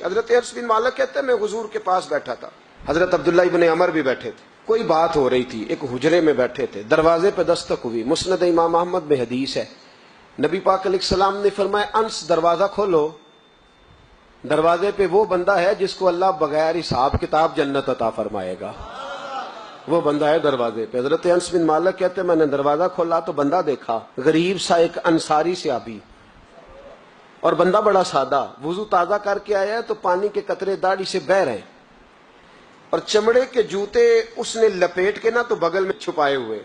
حضرت انس بن مالک کہتے ہیں میں حضور کے پاس بیٹھا تھا، حضرت عبداللہ ابن عمر بھی بیٹھے تھے، کوئی بات ہو رہی تھی، ایک حجرے میں بیٹھے تھے، دروازے پہ دستک ہوئی، مسند امام احمد میں حدیث ہے، نبی پاک علیہ السلام نے فرمایا انس دروازہ کھولو، دروازے پہ وہ بندہ ہے جس کو اللہ بغیر حساب کتاب جنت عطا فرمائے گا، وہ بندہ ہے دروازے پہ۔ حضرت انس بن مالک کہتے ہیں میں نے دروازہ کھولا تو بندہ دیکھا، غریب سا ایک انصاری صحابی، اور بندہ بڑا سادہ، وضو تازہ کر کے آیا ہے تو پانی کے قطرے داڑھی سے بہہ رہے ہیں، اور چمڑے کے جوتے اس نے لپیٹ کے تو بغل میں چھپائے ہوئے،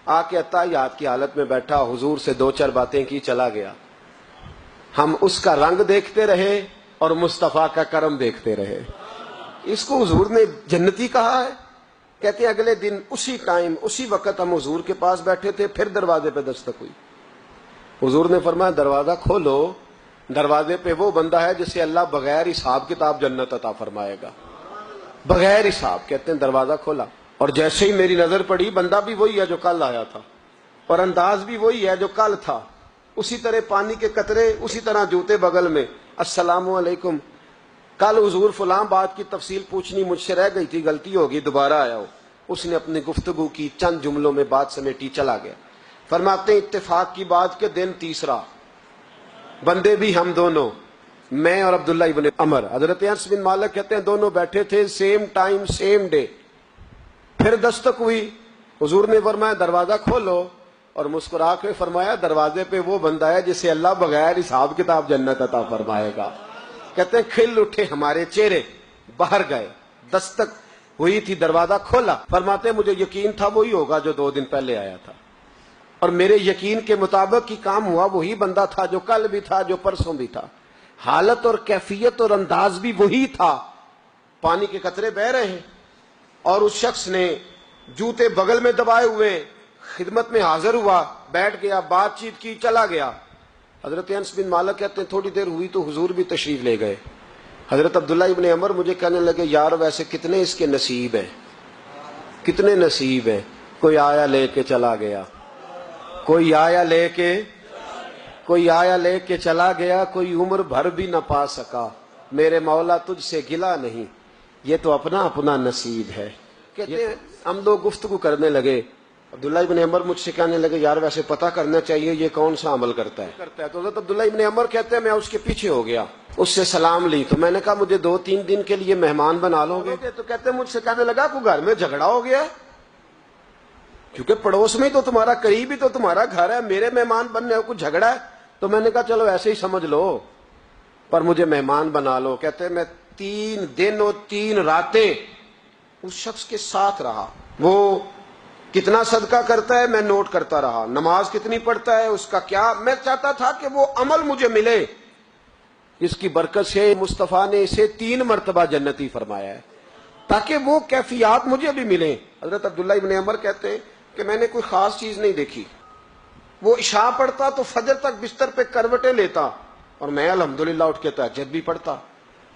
آ کے اتحیات کی حالت میں بیٹھا، حضور سے دو چار باتیں کی، چلا گیا۔ ہم اس کا رنگ دیکھتے رہے اور مصطفیٰ کا کرم دیکھتے رہے۔ اس کو حضور نے جنتی کہا ہے۔ کہتے ہیں اگلے دن اسی ٹائم اسی وقت ہم حضور کے پاس بیٹھے تھے، پھر دروازے پہ دستک ہوئی، حضور نے فرمایا دروازہ کھولو، دروازے پہ وہ بندہ ہے جسے اللہ بغیر حساب کتاب جنت عطا فرمائے گا، بغیر حساب۔ کہتے ہیں دروازہ کھولا اور جیسے ہی میری نظر پڑی، بندہ بھی وہی ہے جو کل آیا تھا اور انداز بھی وہی ہے جو کل تھا، اسی طرح پانی کے قطرے، اسی طرح جوتے بغل میں، السلام علیکم، کل حضور فلاں بات کی تفصیل پوچھنی مجھ سے رہ گئی تھی، غلطی ہوگی، دوبارہ آیا ہو۔ اس نے اپنی گفتگو کی، چند جملوں میں بات سمیٹی، چلا گیا۔ فرماتے ہیں اتفاق کی بات کہ دن تیسرا، بندے بھی ہم دونوں، میں اور عبداللہ ابن عمر، حضرت انس بن مالک کہتے ہیں دونوں بیٹھے تھے، سیم ٹائم سیم ڈے، پھر دستک ہوئی، حضور نے فرمایا دروازہ کھولو، اور مسکرا کے فرمایا دروازے پہ وہ بندہ ہے جسے اللہ بغیر حساب کتاب جنت عطا فرمائے گا۔ کہتے ہیں کھل اٹھے ہمارے چہرے، باہر گئے، دستک ہوئی تھی، دروازہ کھولا۔ فرماتے ہیں مجھے یقین تھا وہی ہوگا جو 2 دن پہلے آیا تھا، اور میرے یقین کے مطابق ہی کام ہوا، وہی بندہ تھا جو کل بھی تھا، جو پرسوں بھی تھا، حالت اور کیفیت اور انداز بھی وہی تھا، پانی کے قطرے بہ رہے ہیں، اور اس شخص نے جوتے بغل میں دبائے ہوئے خدمت میں حاضر ہوا، بیٹھ گیا، بات چیت کی، چلا گیا۔ حضرت انس بن مالک کہتے ہیں تھوڑی دیر ہوئی تو حضور بھی تشریف لے گئے۔ حضرت عبداللہ ابن عمر مجھے کہنے لگے یار ویسے کتنے اس کے نصیب ہیں، کتنے نصیب ہیں، کوئی آیا لے کے چلا گیا، کوئی آیا لے کے چلا گیا، کوئی عمر بھر بھی نہ پا سکا، میرے مولا تجھ سے گلا نہیں، یہ تو اپنا اپنا نصیب ہے۔ کہتے ہیں ہم لوگ گفتگو کرنے لگے، عبداللہ ابن عمر مجھ سے کہنے لگے یار ویسے پتہ کرنا چاہیے یہ کون سا عمل کرتا ہے۔ تو حضرت عبداللہ ابن عمر کہتے ہیں میں اس کے پیچھے ہو گیا، اس سے سلام لی، تو میں نے کہا مجھے 2-3 دن کے لیے مہمان بنا لو گے؟ تو کہتے ہیں مجھ سے کہنے لگا کوئی گھر میں جھگڑا ہو گیا، کیونکہ پڑوس میں تو تمہارا قریب ہی تو تمہارا گھر ہے، میرے مہمان بننے کو کچھ جھگڑا ہے؟ تو میں نے کہا چلو ایسے ہی سمجھ لو، پر مجھے مہمان بنا لو۔ کہتے ہیں میں 3 دن اور 3 راتیں اس شخص کے ساتھ رہا، وہ کتنا صدقہ کرتا ہے میں نوٹ کرتا رہا، نماز کتنی پڑھتا ہے، اس کا کیا، میں چاہتا تھا کہ وہ عمل مجھے ملے جس کی برکت سے مصطفیٰ نے اسے 3 مرتبہ جنتی فرمایا ہے، تاکہ وہ کیفیات مجھے بھی ملیں۔ حضرت عبداللہ ابن عمر کہتے ہیں کہ میں نے کوئی خاص چیز نہیں دیکھی، وہ عشاء پڑھتا تو فجر تک بستر پہ کروٹیں لیتا، اور میں الحمدللہ اٹھ کے تہجد بھی پڑھتا،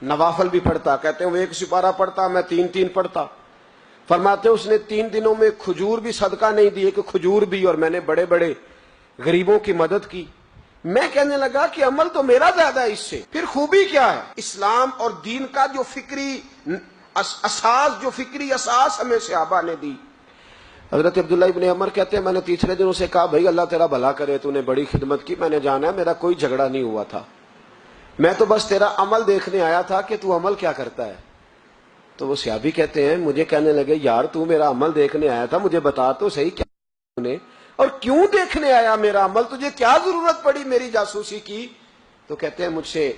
نوافل بھی پڑھتا۔ کہتے ہیں وہ 1 سپارہ پڑھتا، میں 3 پڑھتا۔ فرماتے ہیں اس نے 3 دنوں میں کھجور بھی صدقہ نہیں دی، کہ کھجور بھی، اور میں نے بڑے بڑے غریبوں کی مدد کی۔ میں کہنے لگا کہ عمل تو میرا زیادہ ہے اس سے، پھر خوبی کیا ہے؟ اسلام اور دین کا جو فکری اساس ہمیں صحابہ نے دی۔ حضرت عبداللہ ابن عمر کہتے ہیں میں نے تیسرے دن اسے کہا بھائی اللہ تیرا بھلا کرے، تو نے بڑی خدمت کی، میں نے جانا ہے میرا کوئی جھگڑا نہیں ہوا تھا، میں تو بس تیرا عمل دیکھنے آیا تھا کہ تو عمل کیا کرتا ہے۔ تو وہ صحابی کہتے ہیں مجھے کہنے لگے یار تو میرا عمل دیکھنے آیا تھا، مجھے بتا تو صحیح کیا نے، اور کیوں دیکھنے آیا میرا عمل، تجھے کیا ضرورت پڑی میری جاسوسی کی؟ تو کہتے ہیں مجھ سے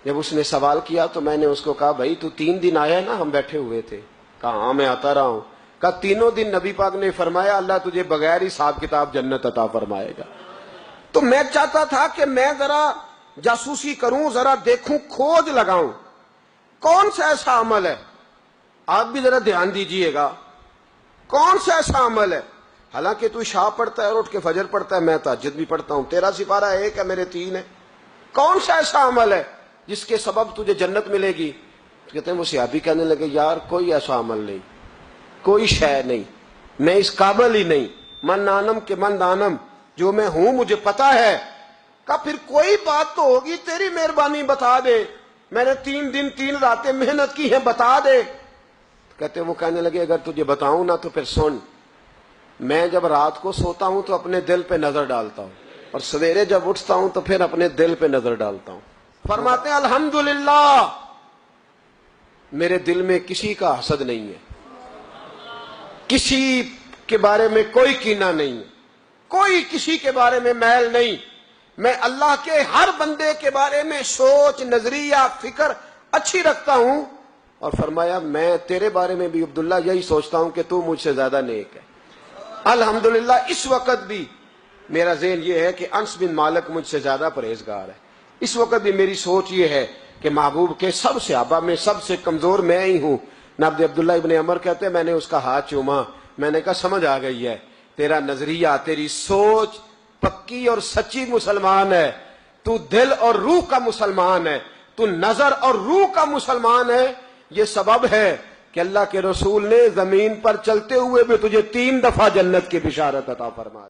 جب اس نے سوال کیا تو میں نے اس کو کہا بھائی تو 3 دن آیا نا، ہم بیٹھے ہوئے تھے؟ کہا ہاں میں آتا رہا ہوں۔ کہا 3 دن نبی پاک نے فرمایا اللہ تجھے بغیر حساب کتاب جنت عطا فرمائے گا۔ تو میں چاہتا تھا کہ میں ذرا جاسوسی کروں، ذرا دیکھوں، کھوج لگاؤں کون سا ایسا عمل ہے، آپ بھی ذرا دھیان دیجئے گا، کون سا ایسا عمل ہے؟ حالانکہ تو عشاء پڑھتا ہے اور اٹھ کے فجر پڑھتا ہے، میں تہجد بھی پڑھتا ہوں، تیرا سپارہ 1 ہے میرے 3 ہے، کون سا ایسا عمل ہے جس کے سبب تجھے جنت ملے گی؟ کہتے ہیں وہ صحابی کہنے لگے یار کوئی ایسا عمل نہیں، کوئی شے نہیں، میں اس قابل ہی نہیں، من نانم کے من دانم، جو میں ہوں مجھے پتا ہے۔ کہا پھر کوئی بات تو ہوگی، تیری مہربانی بتا دے، میں نے 3 دن 3 راتیں محنت کی ہیں، بتا دے۔ کہتے وہ کہنے لگے اگر تجھے بتاؤں نا تو پھر سن، میں جب رات کو سوتا ہوں تو اپنے دل پہ نظر ڈالتا ہوں، اور سویرے جب اٹھتا ہوں تو پھر اپنے دل پہ نظر ڈالتا ہوں۔ فرماتے ہیں الحمدللہ میرے دل میں کسی کا حسد نہیں ہے، کسی کے بارے میں کوئی کینہ نہیں ہے، کوئی کسی کے بارے میں میل نہیں، میں اللہ کے ہر بندے کے بارے میں سوچ، نظریہ، فکر اچھی رکھتا ہوں۔ اور فرمایا میں تیرے بارے میں بھی عبداللہ یہی سوچتا ہوں کہ تو مجھ سے زیادہ نیک ہے۔ الحمدللہ اس وقت بھی میرا ذہن یہ ہے کہ انس بن مالک مجھ سے زیادہ پرہیزگار ہے، اس وقت بھی میری سوچ یہ ہے کہ محبوب کے سب صحابہ میں سب سے کمزور میں ہی ہوں۔ نابد عبداللہ ابن عمر کہتے ہیں میں نے اس کا ہاتھ چوما، میں نے کہا سمجھ آ گئی ہے، تیرا نظریہ، تیری سوچ پکی اور سچی مسلمان ہے، تو دل اور روح کا مسلمان ہے، تو نظر اور روح کا مسلمان ہے۔ یہ سبب ہے کہ اللہ کے رسول نے زمین پر چلتے ہوئے بھی تجھے 3 دفعہ جنت کی بشارت عطا فرما